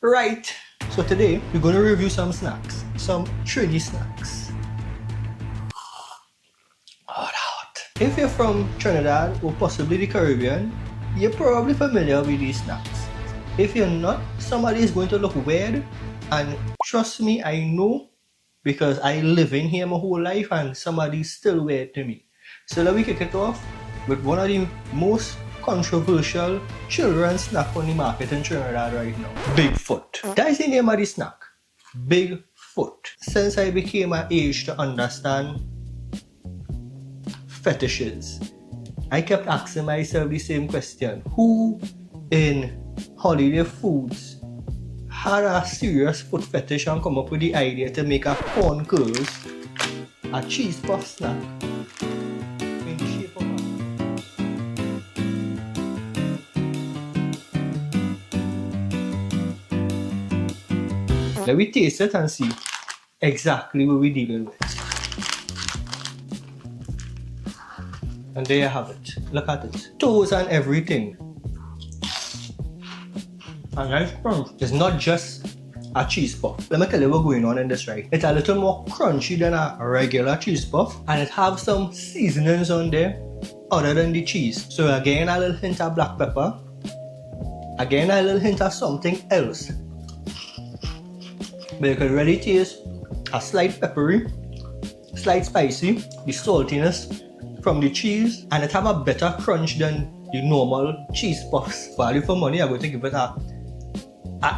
Right, so today we're going to review some snacks, some Trini snacks. Hot. If you're from Trinidad or possibly the Caribbean, you're probably familiar with these snacks. If you're not, somebody is going to look weird, and trust me, I know, because I live in here my whole life and somebody's still weird to me. So let me kick it off with one of the most controversial children's snack on the market in Trinidad right now. Bigfoot. That is the name of the snack. Bigfoot. Since I became an age to understand fetishes, I kept asking myself the same question. Who in holiday foods had a serious foot fetish and come up with the idea to make a corn curls, a cheese puff snack in the shape of a... Let me taste it and see exactly what we're dealing with. And there you have it. Look at it. Toes and everything. And nice crunch. It's not just a cheese puff. Let me tell you what's going on in this, right? It's a little more crunchy than a regular cheese puff. And it has some seasonings on there other than the cheese. So again, a little hint of black pepper. Again, a little hint of something else. But you can really taste a slight peppery, slight spicy, the saltiness from the cheese, and it have a better crunch than the normal cheese puffs. Value for money, I'm going to give it a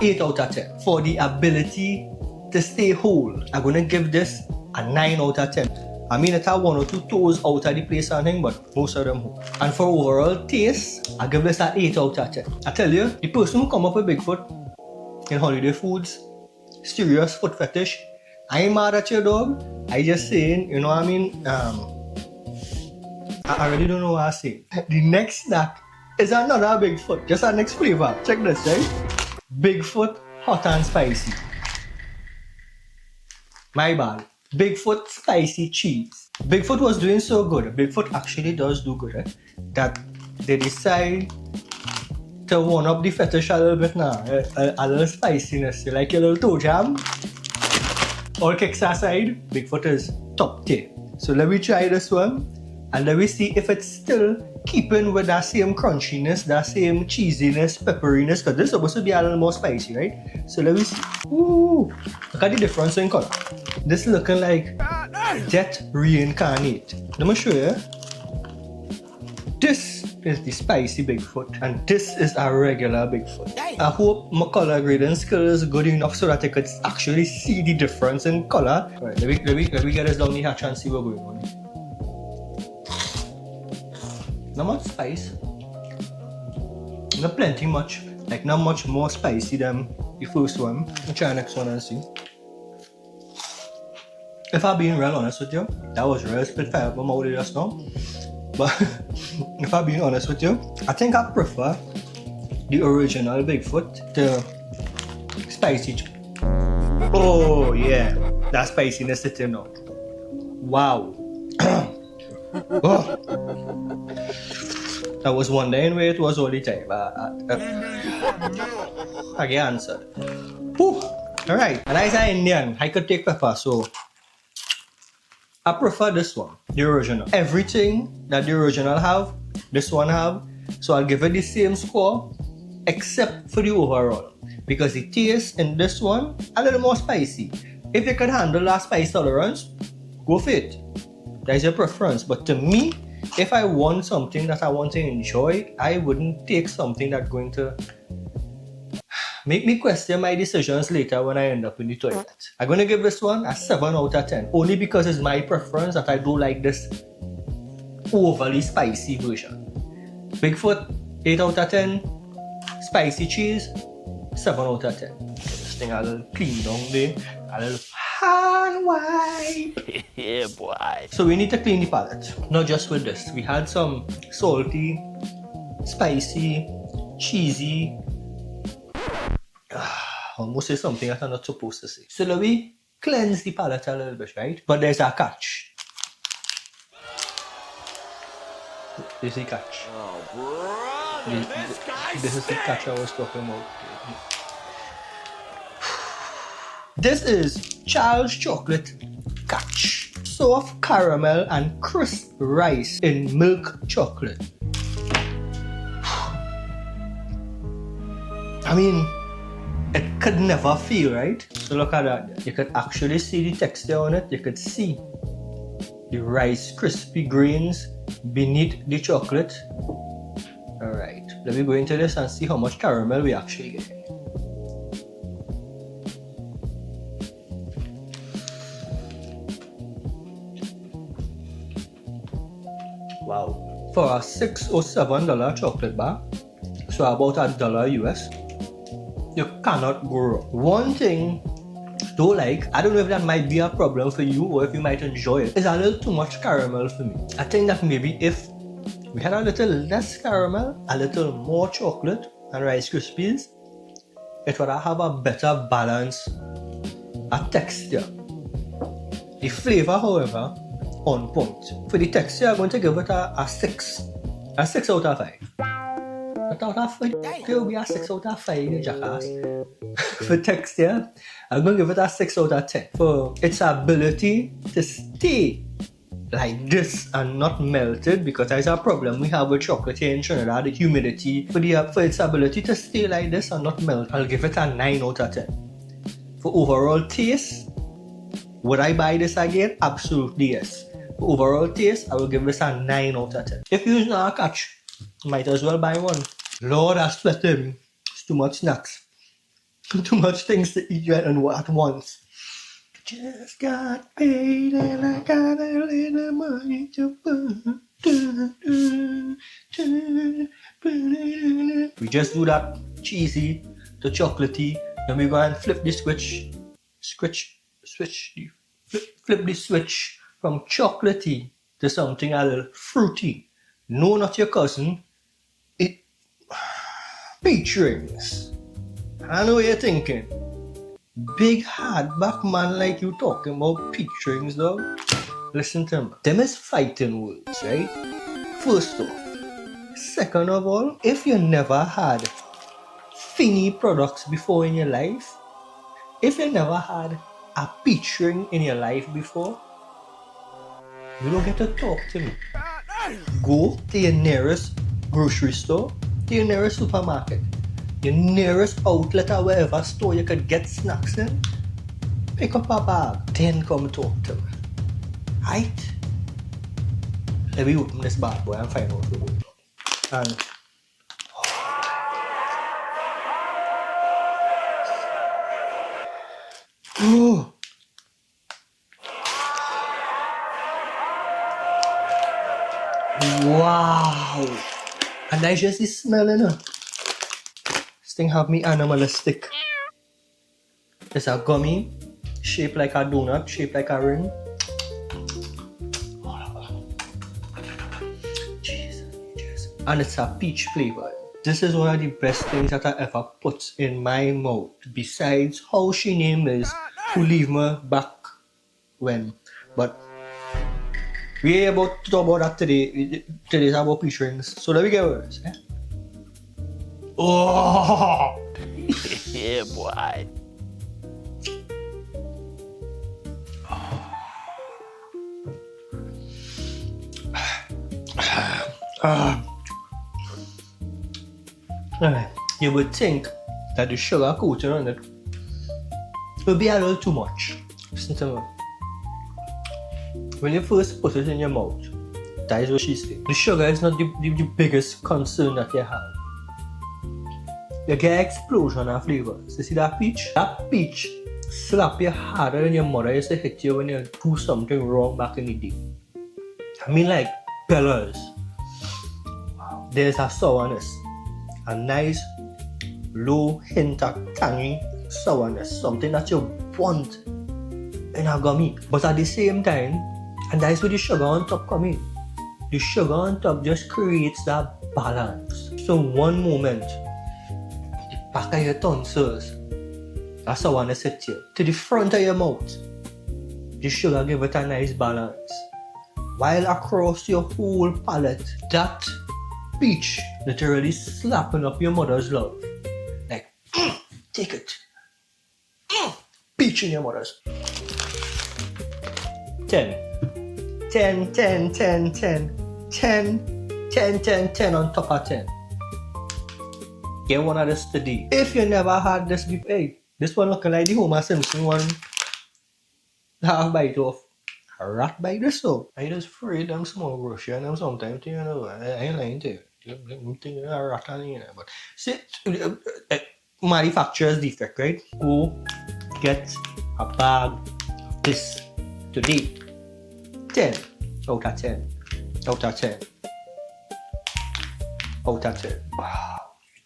8 out of 10. For the ability to stay whole, I'm going to give this a 9 out of 10. I mean, it have 1 or 2 toes out of the place and thing, but most of them whole. And for overall taste, I give this a 8 out of 10. I tell you, the person who come up with Bigfoot in holiday foods, serious foot fetish, I ain't mad at your dog. I just saying, you know what I mean? I really don't know what I say. The next snack is another Bigfoot, just a next flavor. Check this, right? Bigfoot hot and spicy. My bad. Bigfoot spicy cheese. Bigfoot was doing so good. Bigfoot actually does do good, that they decide to one up the fetish a little bit now. A little spiciness. You like your little toe jam? All kicks aside, Bigfoot is top tier. So let me try this one and let me see if it's still keeping with that same crunchiness, that same cheesiness, pepperiness, because this is supposed to be a little more spicy, right? So let me see. Ooh, look at the difference in color. This looking like death reincarnate. Let me show you. This is the spicy Bigfoot, and this is a regular Bigfoot. I hope my color grading skill is good enough so that I could actually see the difference in color. Alright, let me get this down the hatch and see what's going on. Not much spice. Not plenty much. Like not much more spicy than the first one. I'll try the next one and see. If I'm being real honest with you, that was real spit fire up my mouth just now. But if I'm being honest with you, I think I prefer the original Bigfoot to spicy. Oh yeah, that spiciness sitting now. Wow. Oh. I was wondering where it was all the time. I get answered. Alright, and as an Indian, I could take pepper, so I prefer this one, the original. Everything that the original have, this one have. So I'll give it the same score, except for the overall. Because the taste in this one, a little more spicy. If you can handle that spice tolerance, go for it. That's your preference. But to me, if I want something that I want to enjoy, I wouldn't take something that's going to make me question my decisions later when I end up in the toilet. I'm going to give this one a 7 out of 10. Only because it's my preference that I don't like this overly spicy version. Bigfoot, 8 out of 10. Spicy cheese, 7 out of 10. This thing a little clean down there. A little hand wipe. Yeah, boy. So we need to clean the palate. Not just with this. We had some salty, spicy, cheesy, almost say something that I'm not supposed to say. So let me cleanse the palate a little bit, right? But there's a catch. There's a catch. Oh, brother, This is the catch I was talking about. This is Charles Chocolate Catch. Soft caramel and crisp rice in milk chocolate. I mean, it could never feel right. So look at that. You could actually see the texture on it. You could see the rice crispy grains beneath the chocolate. Alright, let me go into this and see how much caramel we actually get. Wow. For a $6 or $7 chocolate bar, so about $1 US, you cannot go wrong. One thing though, like, I don't know if that might be a problem for you or if you might enjoy it, it's a little too much caramel for me. I think that maybe if we had a little less caramel, a little more chocolate and Rice Krispies, it would have a better balance, a texture. The flavor, however, on point. For the texture, I'm going to give it a 6. A 6 out of 5. Not out of 5. It will be a 6 out of 5, you jackass. For texture, I'm going to give it a 6 out of 10. For its ability to stay like this and not melted, because that's a problem we have with chocolate here in Trinidad, the humidity. For its ability to stay like this and not melt, I'll give it a 9 out of 10. For overall taste, would I buy this again? Absolutely yes. For overall taste, I will give this a 9 out of 10. If you're not a catch, might as well buy one. Lord, that's splitting. It's too much snacks. Too much things to eat at once. Just got paid and I got a little money to burn. We just do that cheesy to chocolatey. Then we go and flip the switch. Flip the switch from chocolatey to something a little fruity. No, not your cousin. Peach Rings. I know what you're thinking. Big hardback man like you talking about peach rings, though. Listen to me. Them is fighting words, right? First off. Second of all, if you never had Fini products before in your life, if you never had a peach ring in your life before, you don't get to talk to me. Go to your nearest grocery store, to your nearest supermarket, your nearest outlet or wherever store you could get snacks in. Pick up a bag, then come talk to me. Right? Let me open this bad boy and find out what's going on. And oh. Wow! And I just is smelling it. This thing have me animalistic. It's a gummy, shaped like a donut, shaped like a ring. Jesus. And it's a peach flavor. This is one of the best things that I ever put in my mouth. Besides how she name is, who leave me back when. But we ain't about to talk about that today. Today's about peach rings. So let me get worse. Eh? Oh! Yeah, boy. You would think that the sugar coating on it would be a little too much. Listen to me. When you first put it in your mouth, that is what she said. The sugar is not the biggest concern that you have. You get an explosion of flavors. You see that peach? That peach slap you harder than your mother used to hit you when you do something wrong back in the day. I mean like pillars. Wow. There's a sourness. A nice low hint of tangy sourness. Something that you want in a gummy. But at the same time, and that's where the sugar on top come in. The sugar on top just creates that balance. So one moment, the back of your tonsils, that's how I want to sit here. To the front of your mouth, the sugar give it a nice balance. While across your whole palate, that peach literally slapping up your mother's love. Like, take it. peach in your mothers. 10. 10, 10, 10, 10. 10, 10, 10, 10 on top of 10. Get one of this today. If you never had this before, hey, this one looking like the Homer Simpson one. Half bite off. A rat bite this so. I just afraid them small brush and them sometimes, you know, I ain't lying to you. I'm thinking a rat on you know, but see, manufacturer's defect, right? Go get a bag of this today. 10 out of 10. Out of 10. Out of 10. Wow.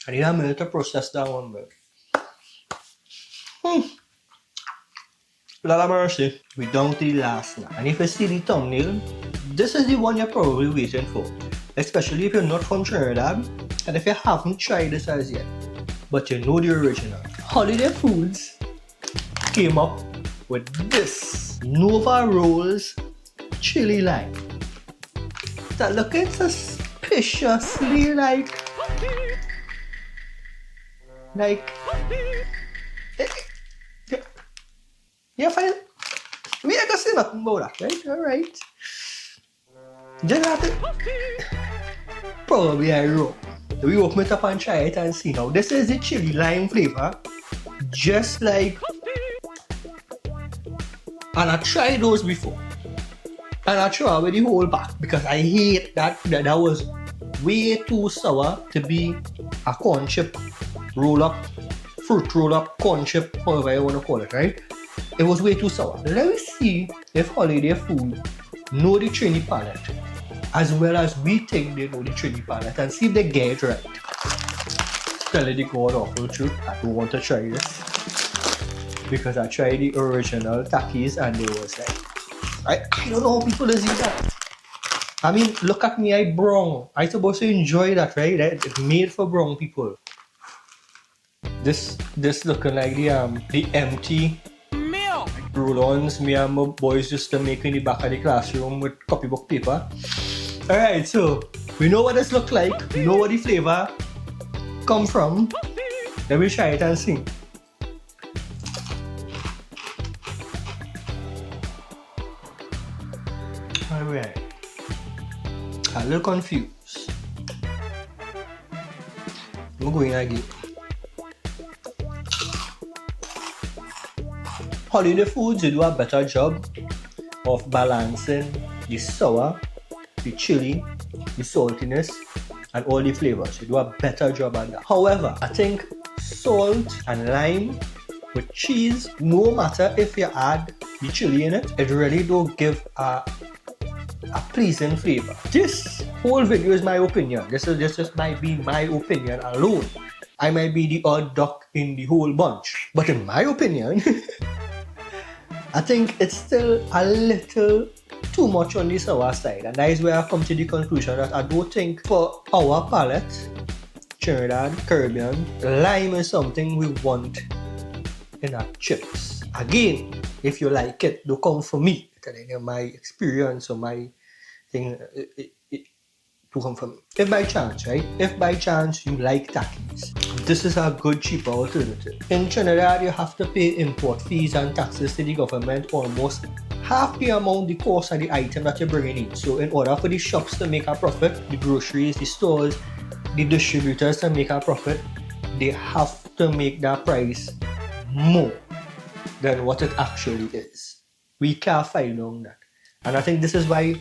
I need a minute to process that one, but. Lord of mercy. We down to the last now. And if you see the thumbnail, this is the one you're probably waiting for. Especially if you're not from Trinidad and if you haven't tried this as yet. But you know the original. Holiday Foods came up with this Nova Rolls Chili Lime. That looking suspiciously like yeah, fine. We ain't gonna say nothing about that, right? Alright. Just have to. Probably I wrong. We open it up and try it and see now. This is the chili lime flavor. Just like. And I tried those before. And I tried with the whole pack because I hate that was way too sour to be a corn chip roll up, fruit roll up, corn chip, however you want to call it, right? It was way too sour. Let me see if Holiday Food know the Trini palette as well as we think they know the Trini palette and see if they get it right. Tell you the god awful truth, I don't want to try this because I tried the original Takis and they was like, I don't know how people is eat that. I mean, look at me, I brown. I supposed to enjoy that, right? It's made for brown people. This looking like the empty roll-ons me and my boys used to make in the back of the classroom with copybook paper. Alright, so we know what this looks like, we know what the flavor come from. Let me try it and see. Alright. I'm a little confused. I'm going again. Holiday Foods, they do a better job of balancing the sour, the chili, the saltiness, and all the flavors. They do a better job at that. However, I think salt and lime with cheese, no matter if you add the chili in it, it really don't give a pleasing flavor. This whole video is my opinion. This just might be my opinion alone. I might be the odd duck in the whole bunch. But in my opinion, I think it's still a little too much on the sour side, and that is where I come to the conclusion that I don't think for our palate, Trinidad, Caribbean, lime is something we want in our chips. Again, if you like it, don't come for me. My experience or my thing, to come from. If by chance, right? If by chance you like Takis, this is a good cheaper alternative. In Trinidad, you have to pay import fees and taxes to the government almost half the amount the cost of the item that you're bringing in. So in order for the shops to make a profit, the groceries, the stores, the distributors to make a profit, they have to make that price more than what it actually is. We can't find on that. And I think this is why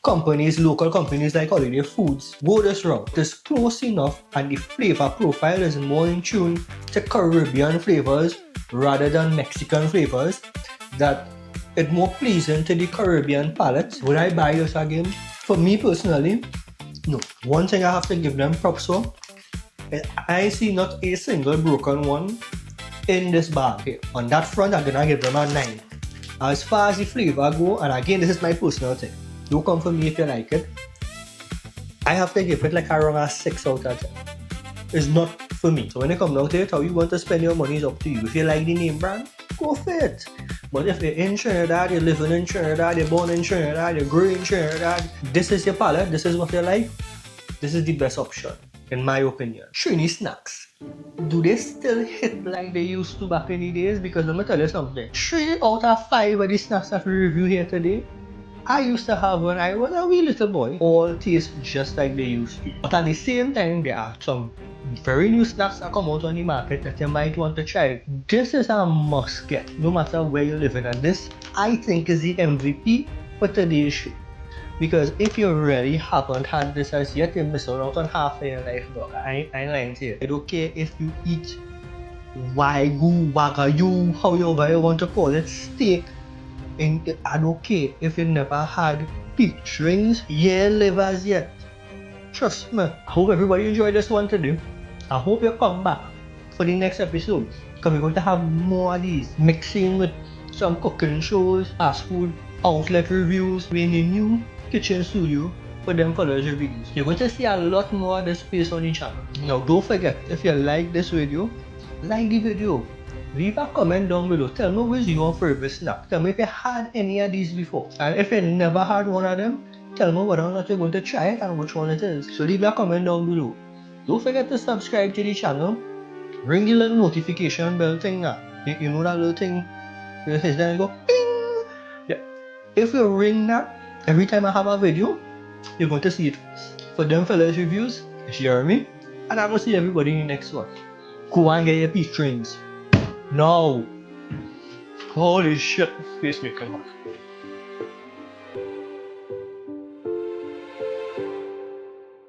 companies, local companies like Holiday Foods, go this route. It's close enough and the flavor profile is more in tune to Caribbean flavors rather than Mexican flavors that it's more pleasing to the Caribbean palate. Would I buy this again? For me personally, no. One thing I have to give them props for, I see not a single broken one in this bag here. On that front, I'm gonna give them a 9. As far as the flavor go, and again, this is my personal thing. Don't come for me if you like it. I have to give it like around a 6 out of 10. It's not for me. So when it comes down to it, how you want to spend your money is up to you. If you like the name brand, go for it. But if you're in Trinidad, you're living in Trinidad, you're born in Trinidad, you're growing in Trinidad, this is your palate, this is what you like, this is the best option. in my opinion. Trini snacks. Do they still hit like they used to back in the days? Because let me tell you something. 3 out of 5 of the snacks that we review here today, I used to have when I was a wee little boy. All taste just like they used to. But at the same time, there are some very new snacks that come out on the market that you might want to try. This is a must get, no matter where you live in. And this, I think, is the MVP for today's show. Because if you really haven't had this as yet, you miss out on half of your life, dog. I lying to you. I don't care if you eat wagyu, however you want to call it, steak. And I don't care if you never had peach rings, yeah, live as yet. Trust me. I hope everybody enjoyed this one today. I hope you come back for the next episode. Because we're going to have more of these. Mixing with some cooking shows, fast food, outlet reviews, in a new kitchen studio for them followers reviews. You're going to see a lot more of this space on the channel. Now don't forget, if you like this video, like the video. Leave a comment down below. Tell me which your favorite snack. Tell me if you had any of these before. And if you never had one of them, tell me whether or not you're going to try it and which one it is. So leave a comment down below. Don't forget to subscribe to the channel. Ring the little notification bell thing now. You know that little thing? You hit that and go ping! Yeah. If you ring that, every time I have a video, you're going to see it. For them fellas reviews, it's Jeremy. And I'm going to see everybody in the next one. Go and get your peach rings. No. Holy shit. Face making hot.